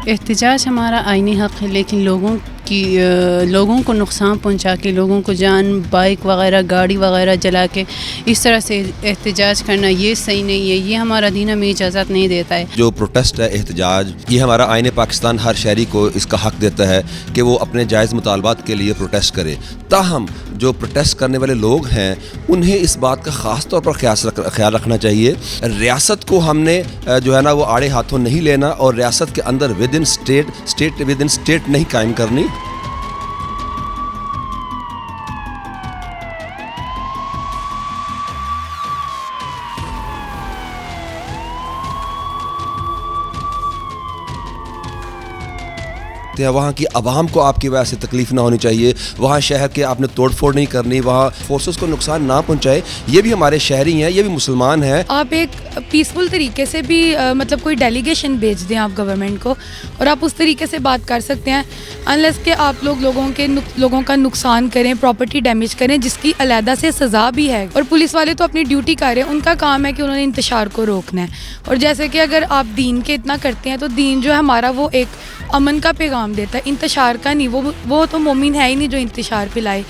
एहतजाज हमारा आईनी हक़ है, लेकिन लोगों को नुकसान पहुंचा के, लोगों को जान, बाइक वगैरह, गाड़ी वगैरह जला के इस तरह से एहतजाज करना ये सही नहीं है। ये हमारा दीन हमें इजाज़त नहीं देता है। जो प्रोटेस्ट है, एहतजाज, ये हमारा आईन पाकिस्तान हर शहरी को इसका हक़ देता है कि वो अपने जायज़ मुतालबात के लिए प्रोटेस्ट करे। ताहम जो प्रोटेस्ट करने वाले लोग हैं उन्हें इस बात का ख़ास तौर पर ख्याल रखना चाहिए। रियासत को हमने जो है ना वो आड़े हाथों नहीं लेना और रियासत के अंदर विद इन स्टेट नहीं कायम करनी। वहाँ की आवाम को आपकी वजह से तकलीफ़ ना होनी चाहिए, वहाँ शहर के आपने तोड़ फोड़ नहीं करनी, वहाँ फोर्सेस को नुकसान ना पहुँचाए। ये भी हमारे शहरी हैं, ये भी मुसलमान हैं। आप एक पीसफुल तरीके से भी मतलब कोई डेलीगेशन भेज दें आप गवर्नमेंट को, और आप उस तरीके से बात कर सकते हैं। अनलेस के आप लोगों का नुकसान करें, प्रॉपर्टी डैमेज करें, जिसकी अलहदा से सज़ा भी है। और पुलिस वाले तो अपनी ड्यूटी कर रहे हैं, उनका काम है कि उन्होंने इंतशार को रोकना है। और जैसे कि अगर आप दीन के इतना करते हैं तो दीन जो है हमारा वो एक अमन का पैगाम देता है, इंतशार का नहीं। वो तो मोमिन है ही नहीं जो इंतशार फैलाए।